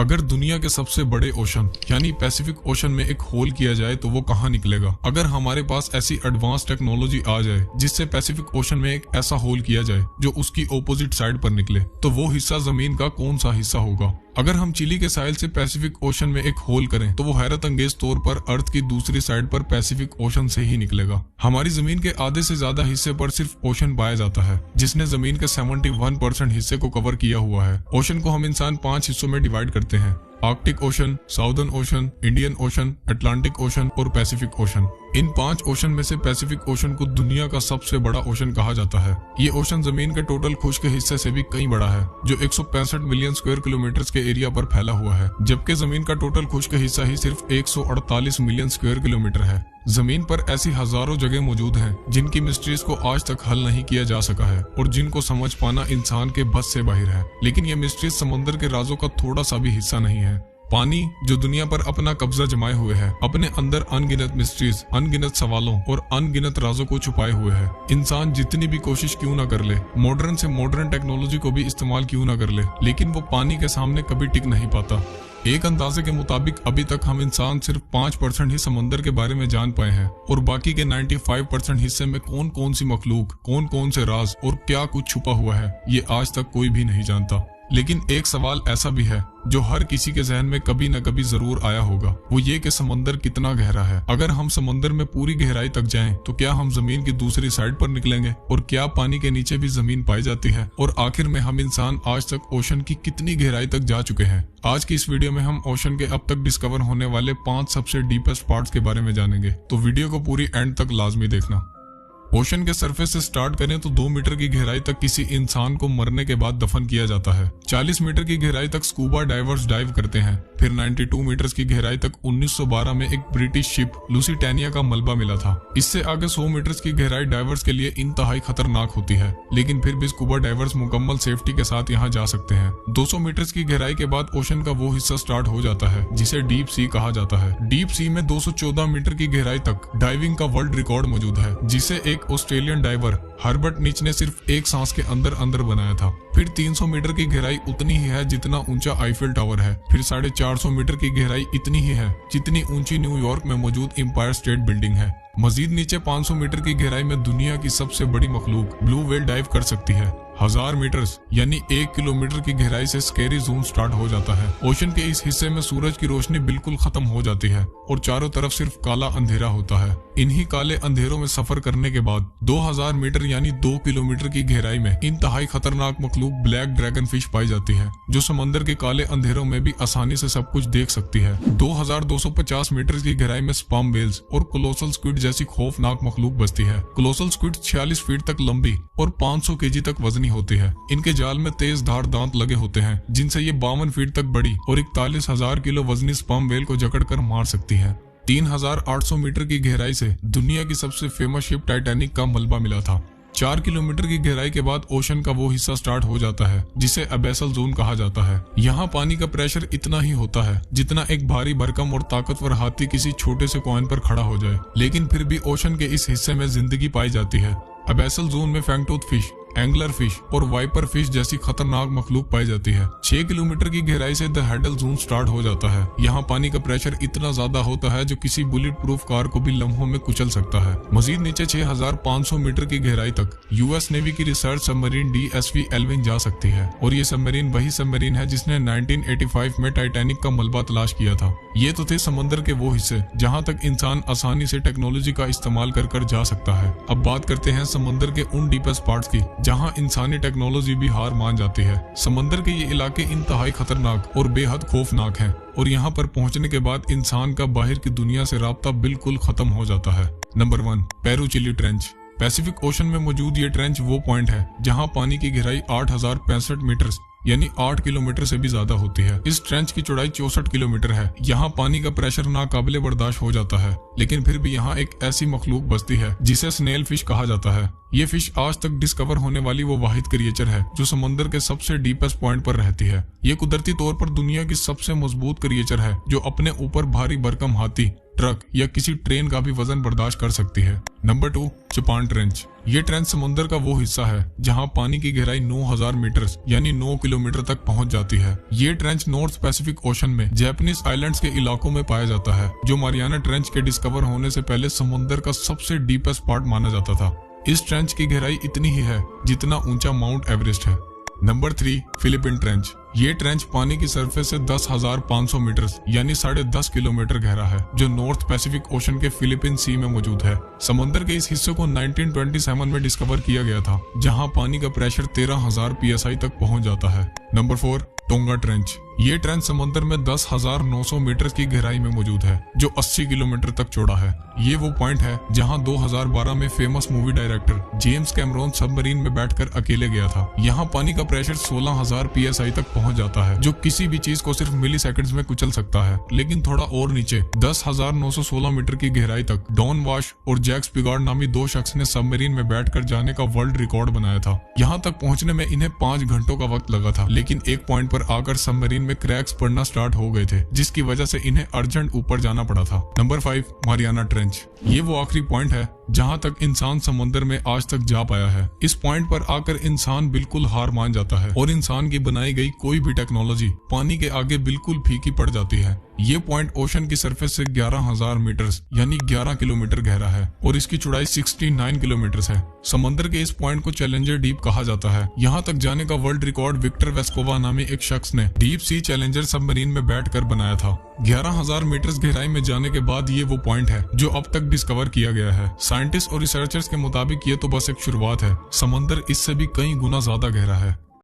अगर दुनिया के सबसे बड़े ओशन यानी पैसिफिक ओशन में एक होल किया जाए तो वो कहाँ निकलेगा। अगर हमारे पास ऐसी एडवांस टेक्नोलॉजी आ जाए जिससे पैसिफिक ओशन में एक ऐसा होल किया जाए जो उसकी ऑपोजिट साइड पर निकले, तो वो हिस्सा जमीन का कौन सा हिस्सा होगा। अगर हम चिली के साहिल से पैसिफिक ओशन में एक होल करें तो वो हैरत अंगेज तौर पर अर्थ की दूसरी साइड पर पैसिफिक ओशन से ही निकलेगा। हमारी जमीन के आधे से ज्यादा हिस्से पर सिर्फ ओशन पाया जाता है, जिसने जमीन के 71% हिस्से को कवर किया हुआ है। ओशन को हम इंसान 5 हिस्सों में डिवाइड करते हैं: Arctic ocean, southern ocean, Indian ocean, Atlantic ocean और पैसिफिक ओशन। इन 5 ओशन में से पैसिफिक ओशन को दुनिया का सबसे बड़ा ओशन कहा जाता है। ये ओशन जमीन के टोटल खुश्क हिस्से से भी कई बड़ा है, जो 165 मिलियन स्क्वायर किलोमीटर के एरिया पर फैला हुआ है, जबकि जमीन का टोटल खुश्क हिस्सा ही सिर्फ 148 मिलियन स्क्वायर किलोमीटर है। जमीन पर ऐसी हजारों जगह मौजूद हैं जिनकी मिस्ट्रीज को आज तक हल नहीं किया जा सका है और जिनको समझ पाना इंसान के बस से बाहर है। लेकिन ये मिस्ट्रीज समुद्र के राजों का थोड़ा सा भी हिस्सा नहीं है। पानी जो दुनिया पर अपना कब्जा जमाए हुए है, अपने अंदर अनगिनत मिस्ट्रीज, अनगिनत सवालों और अनगिनत राजों को छुपाए हुए है। इंसान जितनी भी कोशिश क्यों ना कर ले, मॉडर्न से मॉडर्न टेक्नोलॉजी को भी इस्तेमाल क्यों ना कर ले, लेकिन वो पानी के सामने कभी टिक नहीं पाता। एक अंदाजे के मुताबिक अभी तक हम इंसान सिर्फ 5% ही समंदर के बारे में जान पाए हैं और बाकी के 95% हिस्से में कौन कौन सी मखलूक, कौन कौन से राज और क्या कुछ छुपा हुआ है, ये आज तक कोई भी नहीं जानता। लेकिन एक सवाल ऐसा भी है जो हर किसी के जहन में कभी न कभी जरूर आया होगा, वो ये कि समंदर कितना गहरा है। अगर हम समंदर में पूरी गहराई तक जाएं, तो क्या हम जमीन की दूसरी साइड पर निकलेंगे, और क्या पानी के नीचे भी जमीन पाई जाती है, और आखिर में हम इंसान आज तक ओशन की कितनी गहराई तक जा चुके हैं। आज की इस वीडियो में हम ओशन के अब तक डिस्कवर होने वाले 5 सबसे डीपेस्ट पार्ट्स के बारे में जानेंगे, तो वीडियो को पूरी एंड तक लाजमी देखना। ओशन के सरफेस से स्टार्ट करें तो 2 मीटर की गहराई तक किसी इंसान को मरने के बाद दफन किया जाता है। 40 मीटर की गहराई तक स्कूबा डाइवर्स डाइव करते हैं। फिर 92 मीटर की गहराई तक 1912 में एक ब्रिटिश शिप लुसिटानिया का मलबा मिला था। इससे आगे 100 मीटर की गहराई डाइवर्स के लिए इंतहाई खतरनाक होती है, लेकिन फिर भी स्कूबा डाइवर्स मुकम्मल सेफ्टी के साथ यहाँ जा सकते हैं। 200 मीटर की गहराई के बाद ओशन का वो हिस्सा स्टार्ट हो जाता है जिसे डीप सी कहा जाता है। डीप सी में 214 मीटर की गहराई तक डाइविंग का वर्ल्ड रिकॉर्ड मौजूद है, जिसे एक ऑस्ट्रेलियन डाइवर हर्बर्ट नीच ने सिर्फ एक सांस के अंदर अंदर बनाया था। फिर 300 मीटर की गहराई उतनी ही है जितना ऊंचा आईफिल टावर है। फिर 450 मीटर की गहराई इतनी ही है जितनी ऊंची न्यूयॉर्क में मौजूद एम्पायर स्टेट बिल्डिंग है। मजीद नीचे 500 मीटर की गहराई में दुनिया की सबसे बड़ी मखलूक ब्लू व्हेल डाइव कर सकती है। 1000 मीटर यानी 1 किलोमीटर की गहराई से स्कैरी जोन स्टार्ट हो जाता है। ओशन के इस हिस्से में सूरज की रोशनी बिल्कुल खत्म हो जाती है और चारों तरफ सिर्फ काला अंधेरा होता है। इन्हीं काले अंधेरों में सफर करने के बाद 2000 मीटर यानी 2 किलोमीटर की गहराई में इंतहाई खतरनाक मखलूक ब्लैक ड्रैगन फिश पाई जाती है, जो समंदर के काले अंधेरों में भी आसानी से सब कुछ देख सकती है। 2250 मीटर की गहराई में स्पर्म वेल्स और कोलोसल स्क्विड जैसी खौफनाक मखलूक बसती है। कोलोसल स्क्विड 46 फीट तक लंबी और 500 केजी तक वजनी होती है। इनके जाल में तेज धार दांत लगे होते हैं, जिनसे ये 52 फीट तक बड़ी और 41,000 किलो वजनी स्पर्म वेल को जकड़कर मार सकती है। 3800 मीटर की गहराई से दुनिया की सबसे फेमस शिप टाइटैनिक का मलबा मिला था। 4 किलोमीटर की गहराई के बाद ओशन का वो हिस्सा स्टार्ट हो जाता है जिसे अबैसल जोन कहा जाता है। यहाँ पानी का प्रेशर इतना ही होता है जितना एक भारी भरकम और ताकतवर हाथी किसी छोटे से कॉइन पर खड़ा हो जाए, लेकिन फिर भी ओशन के इस हिस्से में जिंदगी पाई जाती है। अबैसल जोन में फैंगटूथ फिश, एंगलर फिश और वाइपर फिश जैसी खतरनाक मखलूक पाई जाती है। 6 किलोमीटर की गहराई से द हैडल जोन स्टार्ट हो जाता है। यहाँ पानी का प्रेशर इतना ज्यादा होता है जो किसी बुलेट प्रूफ कार को भी लम्हों में कुचल सकता है। मजीद नीचे 6500 मीटर की गहराई तक यूएस नेवी की रिसर्च सबमरीन DSV एल्विन जा सकती है, और ये सबमरीन वही सबमरीन है जिसने 1985 में टाइटैनिक का मलबा तलाश किया था। ये तो थे समंदर के वो हिस्से जहाँ तक इंसान आसानी से टेक्नोलॉजी का इस्तेमाल कर जा सकता है। अब बात करते हैं समंदर के उन डीपेस्ट पार्ट्स की जहां इंसानी टेक्नोलॉजी भी हार मान जाती है। समंदर के ये इलाके इंतहाई खतरनाक और बेहद खौफनाक हैं, और यहाँ पर पहुंचने के बाद इंसान का बाहर की दुनिया से राब्ता बिल्कुल खत्म हो जाता है। Number 1, Peru Chile trench. Pacific ocean में मौजूद ये ट्रेंच वो पॉइंट है जहाँ पानी की गहराई 8065 मीटर यानी 8 किलोमीटर से भी ज्यादा होती है। इस ट्रेंच की चौड़ाई 64 किलोमीटर है। यहाँ पानी का प्रेशर नाकाबिले बर्दाश्त हो जाता है, लेकिन फिर भी यहाँ एक ऐसी मखलूक बसती है जिसे स्नेल फिश कहा जाता है। ये फिश आज तक डिस्कवर होने वाली वो वाहिद क्रिएचर है जो समंदर के सबसे डीपेस्ट पॉइंट पर रहती है। ये कुदरती तौर पर दुनिया की सबसे मजबूत क्रिएचर है जो अपने ऊपर भारी भरकम हाथी ट्रक या किसी ट्रेन का भी वजन बर्दाश्त कर सकती है। Number 2, Japan trench. ये ट्रेंच समुद्र का वो हिस्सा है जहां पानी की गहराई 9000 मीटर यानी 9 किलोमीटर तक पहुंच जाती है। ये ट्रेंच नॉर्थ पैसिफिक ओशन में जैपनीज आइलैंड्स के इलाकों में पाया जाता है, जो मारियाना ट्रेंच के डिस्कवर होने से पहले समुद्र का सबसे डीपेस्ट पार्ट माना जाता था। इस ट्रेंच की गहराई इतनी ही है जितना ऊंचा माउंट एवरेस्ट है। Number 3, Philippine trench. ये ट्रेंच पानी की सरफेस से 10,500 मीटर यानी 10.5 किलोमीटर गहरा है, जो नॉर्थ पैसिफिक ओशन के फिलीपीन सी में मौजूद है। समुद्र के इस हिस्से को 1927 में डिस्कवर किया गया था, जहां पानी का प्रेशर 13,000 psi तक पहुंच जाता है। Number 4, tonga trench. ये ट्रेंच समुद्र में 10,900 मीटर की गहराई में मौजूद है, जो 80 किलोमीटर तक चौड़ा है। ये वो पॉइंट है जहां 2012 में famous movie director James Cameron submarine में बैठकर अकेले गया था। यहाँ पानी का प्रेशर 16,000 psi तक पहुंच जाता है, जो किसी भी चीज को सिर्फ मिली सेकंड्स में कुचल सकता है। लेकिन थोड़ा और नीचे 10,916 मीटर की गहराई तक डॉन वाश और जैक्स पिगार्ड नामी 2 शख्स ने सबमरीन में बैठकर जाने का वर्ल्ड रिकॉर्ड बनाया था। यहाँ तक पहुंचने में इन्हें 5 घंटों का वक्त लगा था, लेकिन एक पॉइंट पर आकर सबमरीन में क्रैक्स पड़ना स्टार्ट हो गए थे, जिसकी वजह से इन्हें अर्जेंट ऊपर जाना पड़ा था। Number 5, Mariana trench. ये वो आखिरी पॉइंट है जहां तक इंसान समुद्र में आज तक जा पाया है। इस पॉइंट पर आकर इंसान बिल्कुल हार मान जाता है और इंसान की बनाई गई कोई भी टेक्नोलॉजी पानी के आगे बिल्कुल फीकी पड़ जाती है। ये पॉइंट ओशन की सरफेस से 11,000 मीटर यानी 11 किलोमीटर गहरा है और इसकी चौड़ाई 69 किलोमीटर है। समुद्र के इस पॉइंट को चैलेंजर डीप कहा जाता है। यहाँ तक जाने का वर्ल्ड रिकॉर्ड विक्टर वेस्कोवा नामी एक शख्स ने डीप सी चैलेंजर सबमरीन में बैठकर बनाया था। 11,000 मीटर गहराई में जाने के बाद ये वो पॉइंट है जो अब तक डिस्कवर किया गया है। साइंटिस्ट और रिसर्चर्स के मुताबिक ये तो बस एक शुरुआत है, समुद्र इससे भी कई गुना ज्यादा गहरा है।